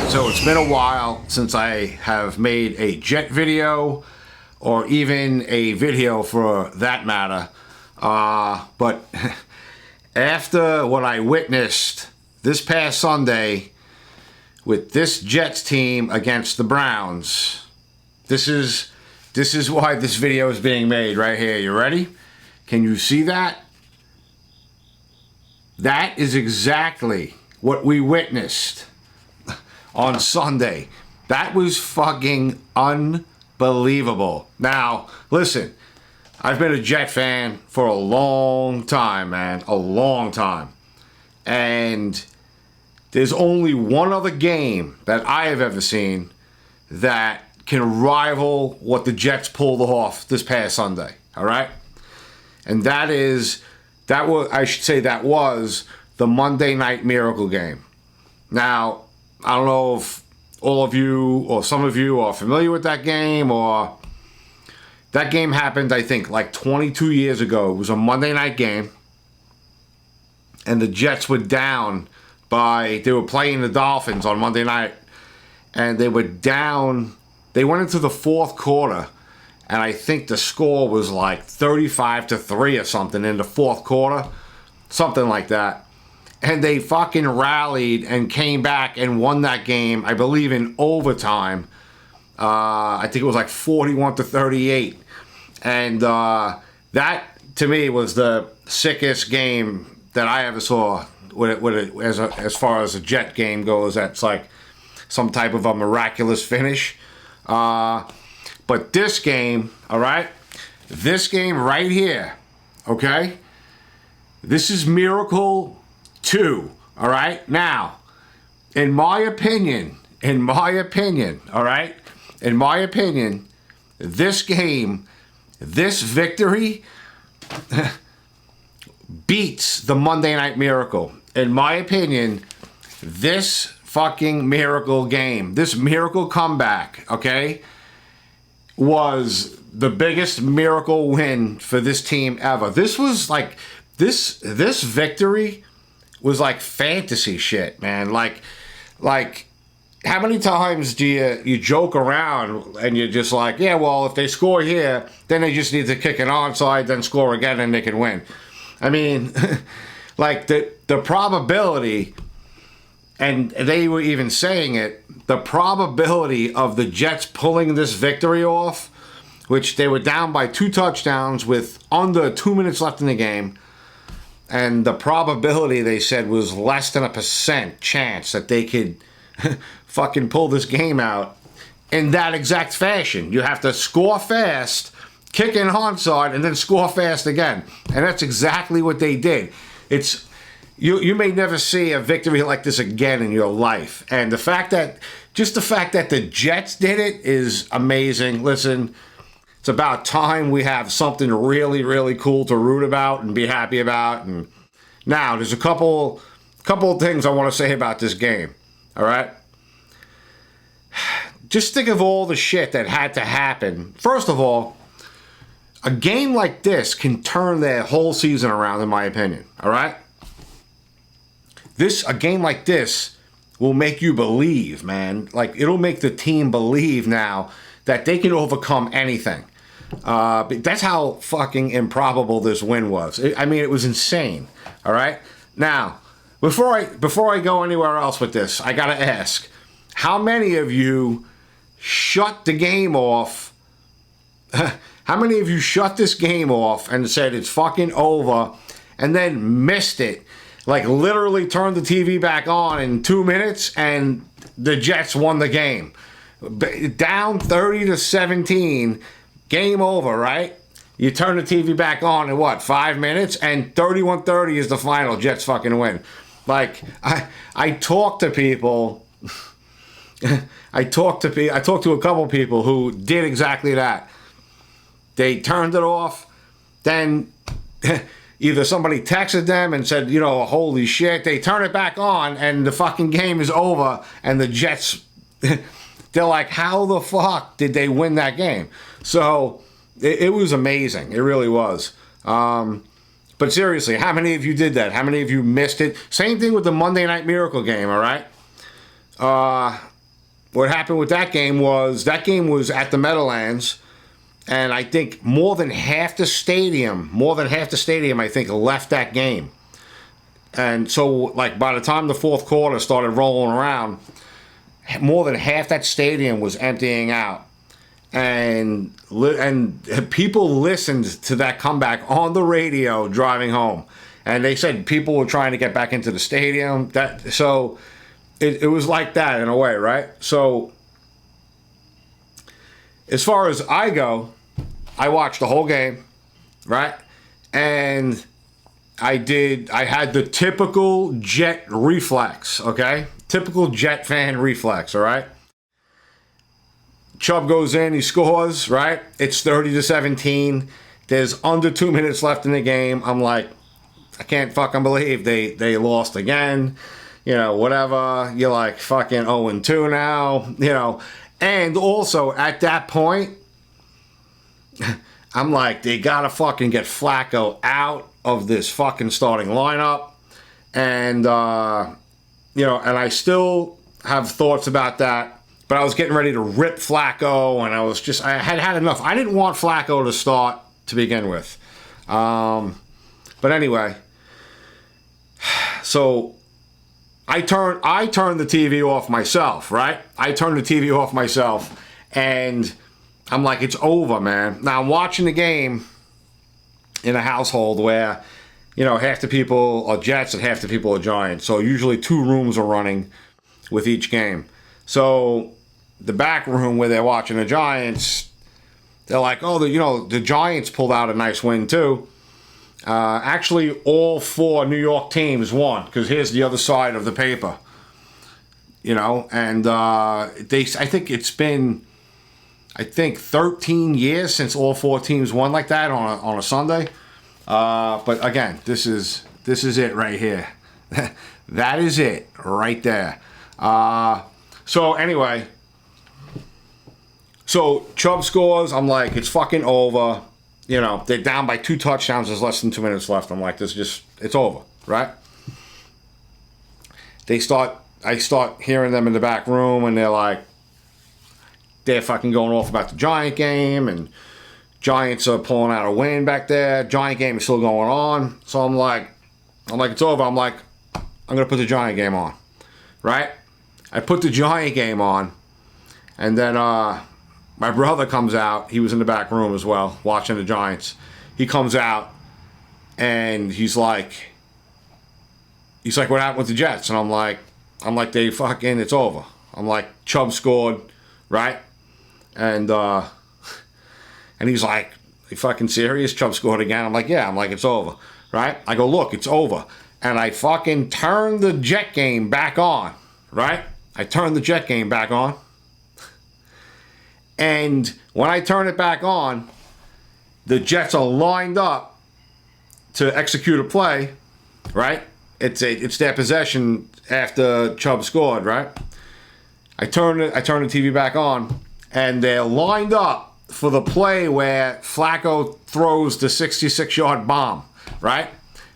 So it's been a while since I have made a Jet video, or even a video for that matter. But after what I witnessed this past Sunday with this Jets team against the Browns, this is why this video is being made right here. You ready? Can you see that? That is exactly what we witnessed on Sunday. That was fucking unbelievable. Now, listen, I've been a Jet fan for a long time, man. A long time. And there's only one other game that I have ever seen that can rival what the Jets pulled off this past Sunday. All right? And that was the Monday Night Miracle game. Now, I don't know if all of you or some of you are familiar with that game, or that game happened, I think, like 22 years ago. It was a Monday night game, and the Jets were down they were playing the Dolphins on Monday night, and they were down. They went into the fourth quarter, and I think the score was like 35-3 or something in the fourth quarter, something like that. And they fucking rallied and came back and won that game, I believe, in overtime. I think it was like 41-38. And that, to me, was the sickest game that I ever saw as far as a Jet game goes. That's like some type of a miraculous finish. But this game, all right? This game right here, okay? This is Miracle 2, all right? Now, in my opinion, all right? In my opinion, this game, this victory beats the Monday Night Miracle. In my opinion, this fucking Miracle game, this Miracle comeback, okay, was the biggest Miracle win for this team ever. This was like, this victory was like fantasy shit, man. Like how many times do you joke around and you're just like, yeah, well, if they score here, then they just need to kick an onside, then score again, and they can win. I mean, like the probability, and they were even saying it, the probability of the Jets pulling this victory off, which they were down by 2 touchdowns with under 2 minutes left in the game, and the probability, they said, was less than 1% chance that they could fucking pull this game out in that exact fashion. You have to score fast, kick an onside, and then score fast again. And that's exactly what they did. You may never see a victory like this again in your life. And the fact that the Jets did it is amazing. Listen, it's about time we have something really, really cool to root about and be happy about. And now, there's a couple of things I want to say about this game. All right? Just think of all the shit that had to happen. First of all, a game like this can turn their whole season around, in my opinion. All right? A game like this will make you believe, man. Like, it'll make the team believe now that they can overcome anything. That's how fucking improbable this win was. I mean, it was insane. All right? Now, before I go anywhere else with this, I gotta ask, how many of you shut the game off? How many of you shut this game off and said it's fucking over, and then missed it? Like, literally turned the TV back on in 2 minutes, and the Jets won the game. Down 30-17, game over, right? You turn the TV back on in what, 5 minutes? And 31-30 is the final. Jets fucking win. Like, I talk to people. I talked to a couple people who did exactly that. They turned it off, then either somebody texted them and said, you know, holy shit, they turn it back on and the fucking game is over, and the Jets, they're like, how the fuck did they win that game? So it was amazing. It really was. But seriously, how many of you did that? How many of you missed it? Same thing with the Monday Night Miracle game, all right? what happened with that game was at the Meadowlands, and I think more than half the stadium, I think, left that game. And so, like, by the time the fourth quarter started rolling around, more than half that stadium was emptying out. And people listened to that comeback on the radio driving home. And they said people were trying to get back into the stadium. So it was like that in a way, right? So as far as I go, I watched the whole game, right? And I had the typical Jet reflex, okay? Typical Jet fan reflex, all right? Chubb goes in, he scores, right? It's 30-17. There's under 2 minutes left in the game. I'm like, I can't fucking believe they lost again. You know, whatever. You're like fucking 0-2 now, you know. And also, at that point, I'm like, they gotta fucking get Flacco out of this fucking starting lineup. And, you know, and I still have thoughts about that. But I was getting ready to rip Flacco, and I had enough. I didn't want Flacco to start to begin with. But anyway, so I turned the TV off myself, right? I turned the TV off myself, and I'm like, it's over, man. Now I'm watching the game in a household where, you know, half the people are Jets and half the people are Giants. So usually 2 rooms are running with each game. So the back room where they're watching the Giants, they're like, oh, the Giants pulled out a nice win too. Actually, all 4 New York teams won, because here's the other side of the paper. You know, and I think it's been 13 years since all 4 teams won like that on a Sunday. But again, this is it right here. That is it right there. So anyway, so Chubb scores. I'm like, it's fucking over. You know, they're down by 2 touchdowns. There's less than 2 minutes left. I'm like, it's over, right? I start hearing them in the back room, and they're fucking going off about the Giant game, and Giants are pulling out a win back there. Giant game is still going on. So I'm like, it's over. I'm like, I'm going to put the Giant game on, right? I put the Giant game on, and then my brother comes out. He was in the back room as well, watching the Giants. He comes out, and he's like, what happened with the Jets? And I'm like, they fucking, it's over. I'm like, Chubb scored, right? And he's like, are you fucking serious? Chubb scored again. I'm like, yeah. I'm like, it's over, right? I go, look, it's over. And I fucking turned the Jet game back on, right? I turned the Jet game back on. And when I turn it back on, the Jets are lined up to execute a play, right? It's their possession after Chubb scored, right? I turn the TV back on, and they're lined up for the play where Flacco throws the 66-yard bomb, right?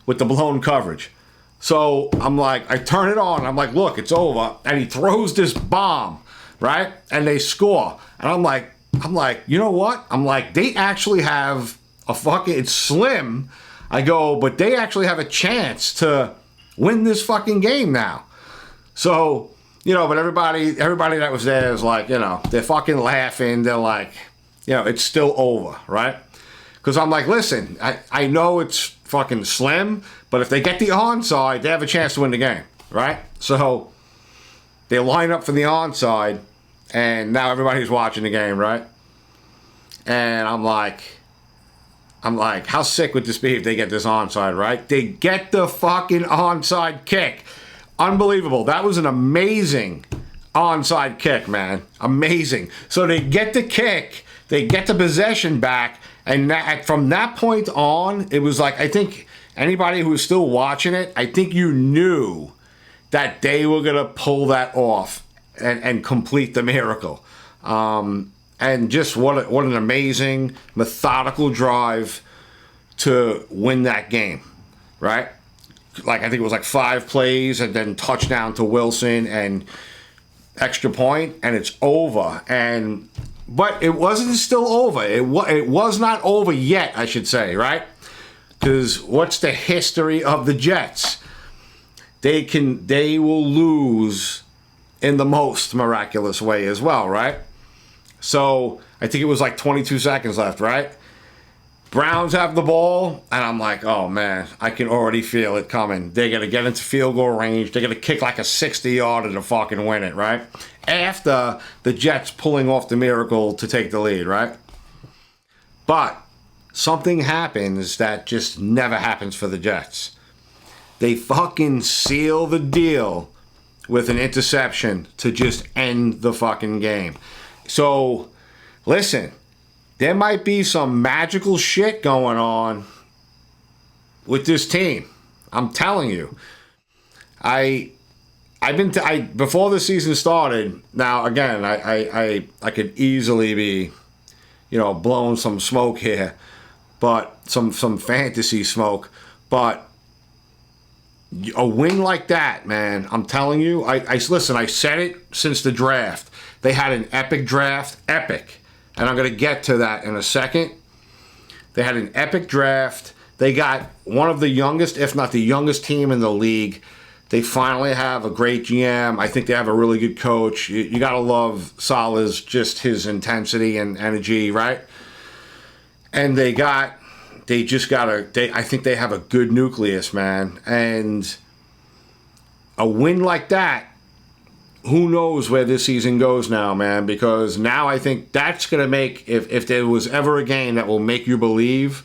With the blown coverage. So I'm like, I turn it on. I'm like, look, it's over. And he throws this bomb, right? And they score. And I'm like, you know what? I'm like, they actually have it's slim. I go, but they actually have a chance to win this fucking game now. So, you know, but everybody that was there is like, you know, they're fucking laughing. They're like, you know, it's still over, right? Because I'm like, listen, I know it's fucking slim, but if they get the onside, they have a chance to win the game, right? So they line up for the onside, and now everybody's watching the game, right? And I'm like, how sick would this be if they get this onside, right? They get the fucking onside kick. Unbelievable. That was an amazing onside kick, man. Amazing. So they get the kick, they get the possession back, and from that point on, it was like, I think anybody who was still watching it, I think you knew that they were going to pull that off and complete the miracle. And just what an amazing, methodical drive to win that game, right? Like, I think it was like 5 plays and then touchdown to Wilson, and extra point, and it's over. But it wasn't still over. It was not over yet, I should say, right? Because what's the history of the Jets? They will lose in the most miraculous way as well, right? So I think it was like 22 seconds left, right? Browns have the ball, and I'm like, oh man, I can already feel it coming. They're going to get into field goal range. They're going to kick like a 60-yarder to fucking win it, right? After the Jets pulling off the miracle to take the lead, right? But something happens that just never happens for the Jets. They fucking seal the deal with an interception to just end the fucking game. So, listen, there might be some magical shit going on with this team. I'm telling you. Before the season started, now again, I could easily be, blowing some smoke here, but some fantasy smoke, but a win like that, man, I'm telling you, listen, I said it since the draft. They had an epic draft, epic. And I'm going to get to that in a second. They had an epic draft. They got one of the youngest, if not the youngest team in the league. They finally have a great GM. I think they have a really good coach. You got to love Salah's, just his intensity and energy, right? And I think they have a good nucleus, man. And a win like that, who knows where this season goes now, man? Because now I think that's going to make, if there was ever a game that will make you believe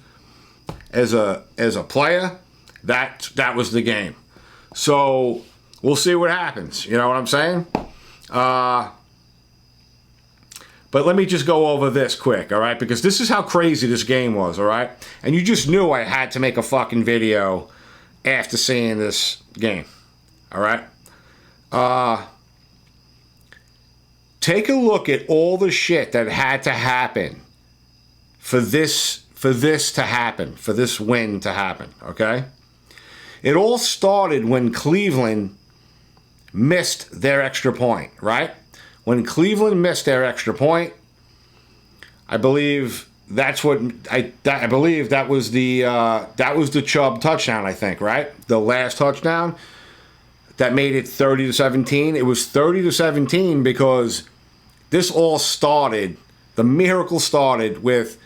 as a player, that was the game. So we'll see what happens. You know what I'm saying? But let me just go over this quick, all right? Because this is how crazy this game was, all right? And you just knew I had to make a fucking video after seeing this game, all right? Take a look at all the shit that had to happen for this to happen, for this win to happen, okay? It all started when Cleveland missed their extra point, right? When Cleveland missed their extra point, I believe that was the Chubb touchdown, I think, right? The last touchdown that made it 30-17. It was 30-17 because this all started, the miracle started with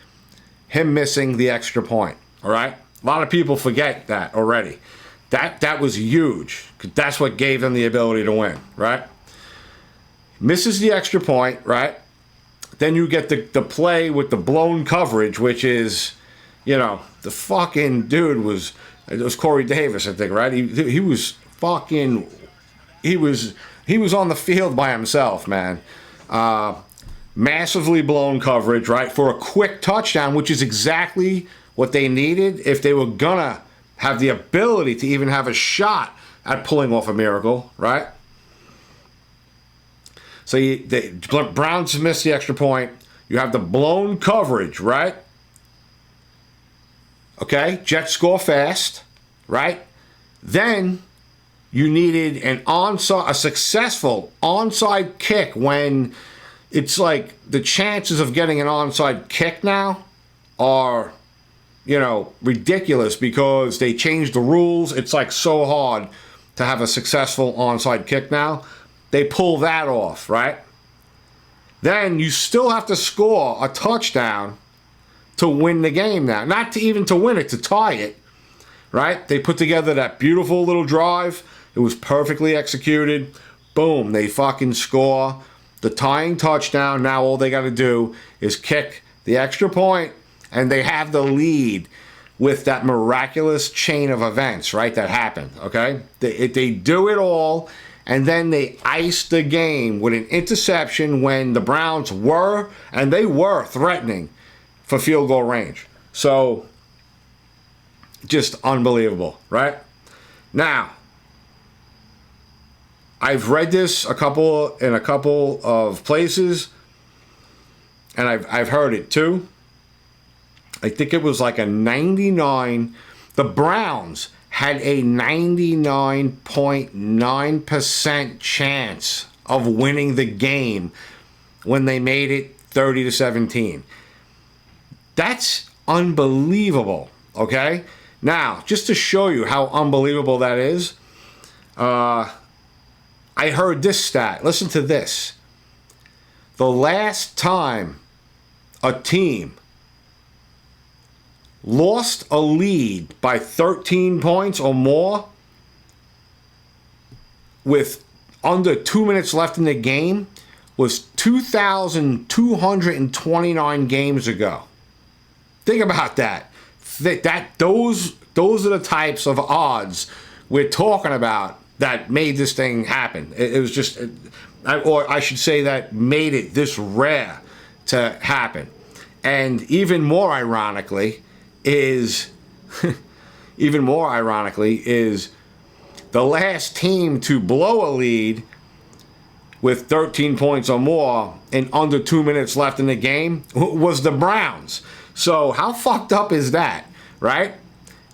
him missing the extra point, all right? A lot of people forget that already. That was huge, because that's what gave them the ability to win, right? Misses the extra point, right? Then you get the play with the blown coverage, which is, the fucking dude it was Corey Davis, I think, right? He was fucking, he was on the field by himself, man. Massively blown coverage, right? For a quick touchdown, which is exactly what they needed if they were gonna have the ability to even have a shot at pulling off a miracle, right? So the Browns miss the extra point. You have the blown coverage, right? Okay, Jets score fast, right? Then you needed a successful onside kick when it's like the chances of getting an onside kick now are, ridiculous because they changed the rules. It's like so hard to have a successful onside kick now. They pull that off, right? Then you still have to score a touchdown to win the game now. Not to win it, to tie it, right? They put together that beautiful little drive. It was perfectly executed. Boom, they fucking score the tying touchdown. Now all they got to do is kick the extra point, and they have the lead with that miraculous chain of events, right, that happened, okay? They do it all, and then they ice the game with an interception when the Browns were threatening for field goal range. So, just unbelievable, right? Now, I've read this in a couple of places, and I've heard it too. I think it was like a 99. The Browns had a 99.9% chance of winning the game when they made it 30-17. That's unbelievable, okay? Now, just to show you how unbelievable that is, I heard this stat. Listen to this. The last time a team lost a lead by 13 points or more with under 2 minutes left in the game was 2,229 games ago. Think about that. Those are the types of odds we're talking about that made this thing happen. It was just, or I should say, that made it this rare to happen. And even more ironically is the last team to blow a lead with 13 points or more and under 2 minutes left in the game was the Browns. So how fucked up is that, right?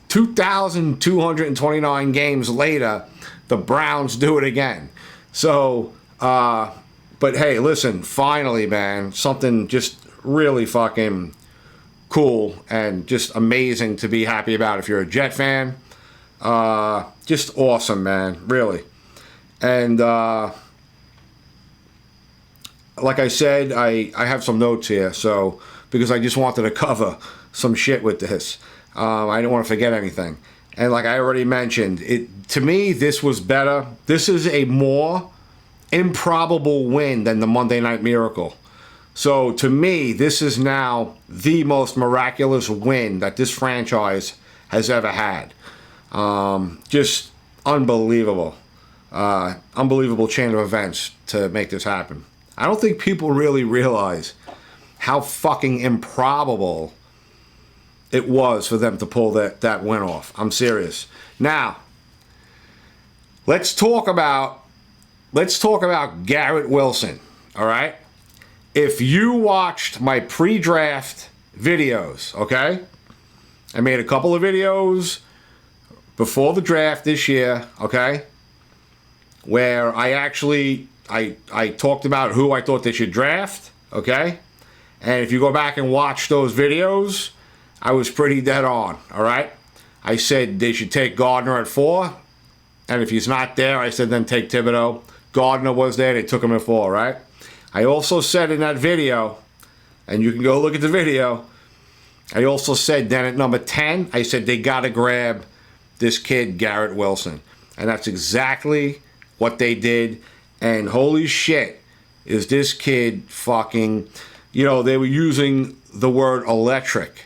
2,229 games later, the Browns do it again. So, but hey, listen, finally, man, something just really fucking cool and just amazing to be happy about if you're a Jet fan. Just awesome, man, really. And like I said, I have some notes here, so because I just wanted to cover some shit with this. I didn't want to forget anything. And like I already mentioned, to me, this was better. This is a more improbable win than the Monday Night Miracle. So to me, this is now the most miraculous win that this franchise has ever had. Just unbelievable. Unbelievable chain of events to make this happen. I don't think people really realize how fucking improbable it was for them to pull that win off. I'm serious. Now, let's talk about Garrett Wilson, all right? If you watched my pre-draft videos, okay? I made a couple of videos before the draft this year, okay? Where I talked about who I thought they should draft, okay? And if you go back and watch those videos, I was pretty dead on, all right? I said they should take Gardner at 4, and if he's not there, I said then take Thibodeau. Gardner was there, they took him at 4, right? I also said in that video, and you can go look at the video, I also said then at number 10, I said they got to grab this kid, Garrett Wilson. And that's exactly what they did. And holy shit, is this kid fucking, they were using the word electric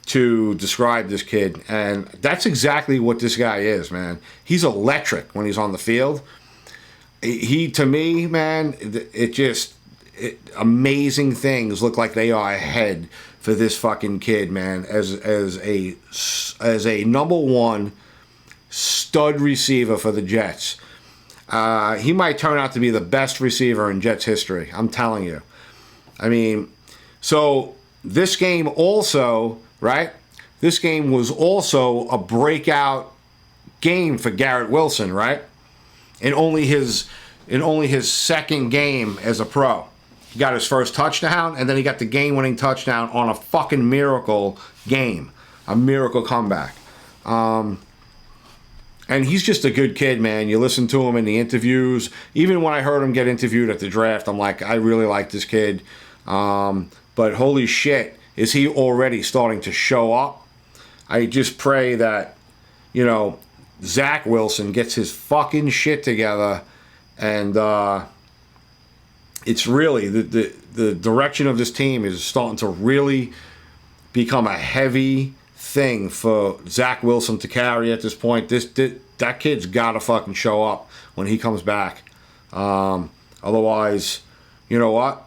to describe this kid. And that's exactly what this guy is, man. He's electric when he's on the field. To me, man, amazing things look like they are ahead for this fucking kid, man, as a number one stud receiver for the Jets. He might turn out to be the best receiver in Jets history. I'm telling you. I mean, so this game also, right? This game was also a breakout game for Garrett Wilson, right? In only his second game as a pro. He got his first touchdown, and then he got the game-winning touchdown on a fucking miracle game. A miracle comeback. And he's just a good kid, man. You listen to him in the interviews. Even when I heard him get interviewed at the draft, I'm like, I really like this kid. But holy shit, is he already starting to show up? I just pray that, Zach Wilson gets his fucking shit together, and it's really the direction of this team is starting to really become a heavy thing for Zach Wilson to carry at this point. That kid's got to fucking show up when he comes back. Otherwise, you know what?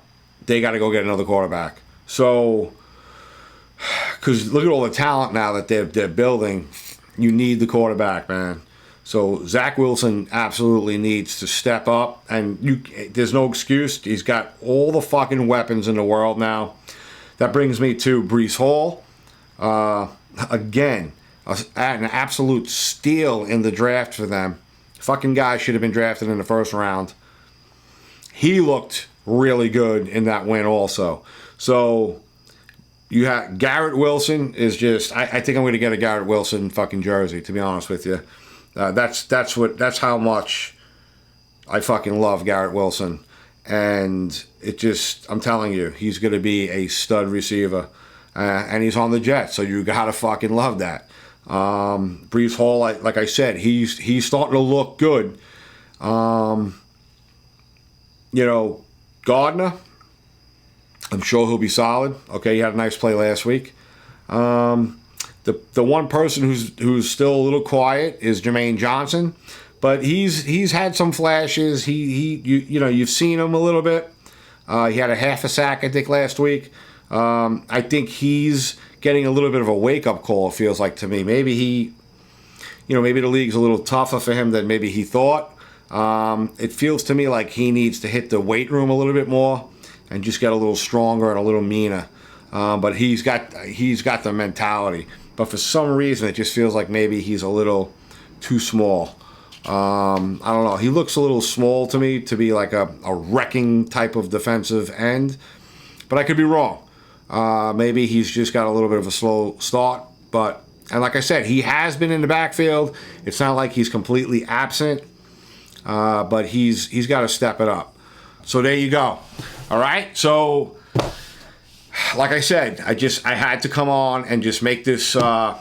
They got to go get another quarterback. So, because look at all the talent now that they're building. You need the quarterback, man. So Zach Wilson absolutely needs to step up, and there's no excuse. He's got all the fucking weapons in the world now. That brings me to Breece Hall. Again, an absolute steal in the draft for them. Fucking guy should have been drafted in the first round. he looked really good in that win also. So you have Garrett Wilson is just, I think I'm going to get a Garrett Wilson fucking jersey, to be honest with you. That's how much I fucking love Garrett Wilson. And it just, I'm telling you, he's going to be a stud receiver. And he's on the Jets, so you got to fucking love that. Breece Hall, like I said, he's starting to look good. Gardner, I'm sure he'll be solid. Okay, he had a nice play last week. The one person who's still a little quiet is Jermaine Johnson, but he's had some flashes. You've seen him a little bit. He had a half a sack, I think, last week. I think he's getting a little bit of a wake-up call, it feels like to me. Maybe maybe the league's a little tougher for him than maybe he thought. It feels to me like he needs to hit the weight room a little bit more and just get a little stronger and a little meaner. But he's got the mentality. But for some reason, it just feels like maybe he's a little too small. I don't know. He looks a little small to me to be like a wrecking type of defensive end. But I could be wrong. Maybe he's just got a little bit of a slow start. And like I said, he has been in the backfield. It's not like he's completely absent. But he's got to step it up. So there you go. All right. So like I said, I had to come on and just make this. I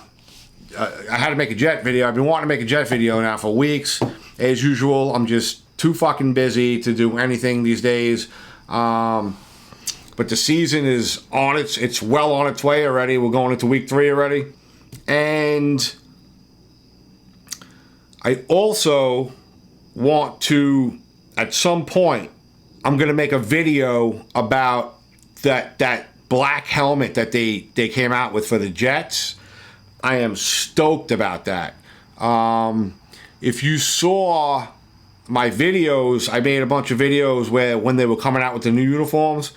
had to make a Jet video. I've been wanting to make a Jet video now for weeks. As usual, I'm just too fucking busy to do anything these days. But the season is on it's well on its way already. We're going into week 3 already. And I also want to, at some point, I'm going to make a video about that black helmet that they came out with for the Jets. I am stoked about that. If you saw my videos, I made a bunch of videos where when they were coming out with the new uniforms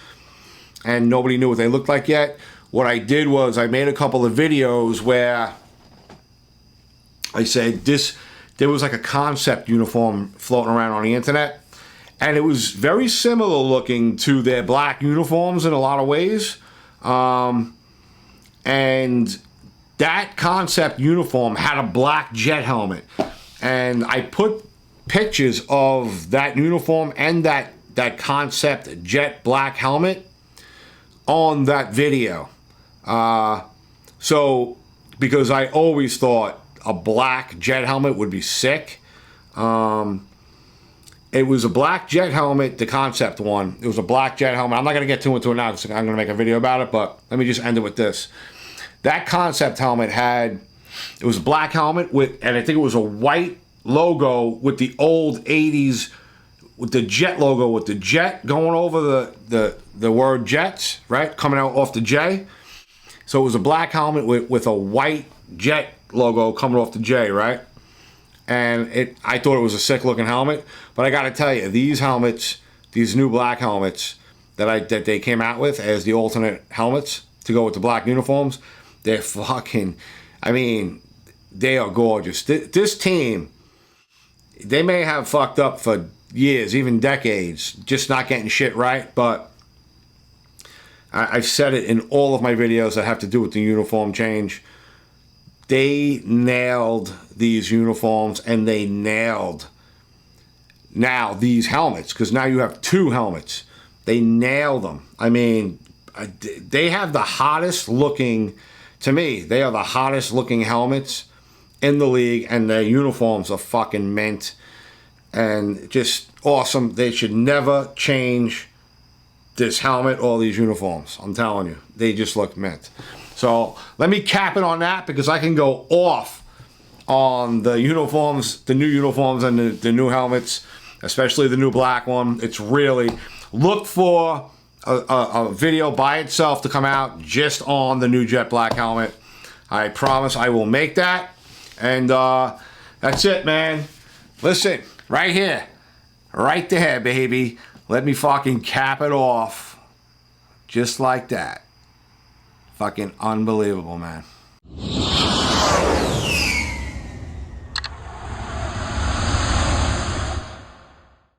and nobody knew what they looked like yet. What I did was I made a couple of videos where I said there was like a concept uniform floating around on the internet, and it was very similar looking to their black uniforms in a lot of ways. And that concept uniform had a black Jet helmet, and I put pictures of that uniform and that concept Jet black helmet on that video. So because I always thought a black Jet helmet would be sick. It was a black Jet helmet, the concept one. It was a black Jet helmet. I'm not going to get too into it now because I'm going to make a video about it, but let me just end it with this. That concept helmet it was a black helmet and I think it was a white logo with the old 80s, with the Jet logo, with the Jet going over the word Jets, right? Coming out off the J. So it was a black helmet with a white Jet logo coming off the J, right? And I thought it was a sick looking helmet, but I got to tell you, these helmets, these new black helmets that they came out with as the alternate helmets to go with the black uniforms, they're fucking, I mean, they are gorgeous. This team, they may have fucked up for years, even decades, just not getting shit right, but I've said it in all of my videos that have to do with the uniform change. They nailed these uniforms, and they nailed now these helmets, because now you have 2 helmets. They nailed them. I mean, they have the hottest looking, to me, they are the hottest looking helmets in the league, and their uniforms are fucking mint and just awesome. They should never change this helmet or these uniforms. I'm telling you, they just look mint. So let me cap it on that, because I can go off on the uniforms, the new uniforms and the new helmets, especially the new black one. It's really, look for a video by itself to come out just on the new Jet black helmet. I promise I will make that. And that's it, man. Listen, right here, right there, baby. Let me fucking cap it off just like that. Fucking unbelievable, man.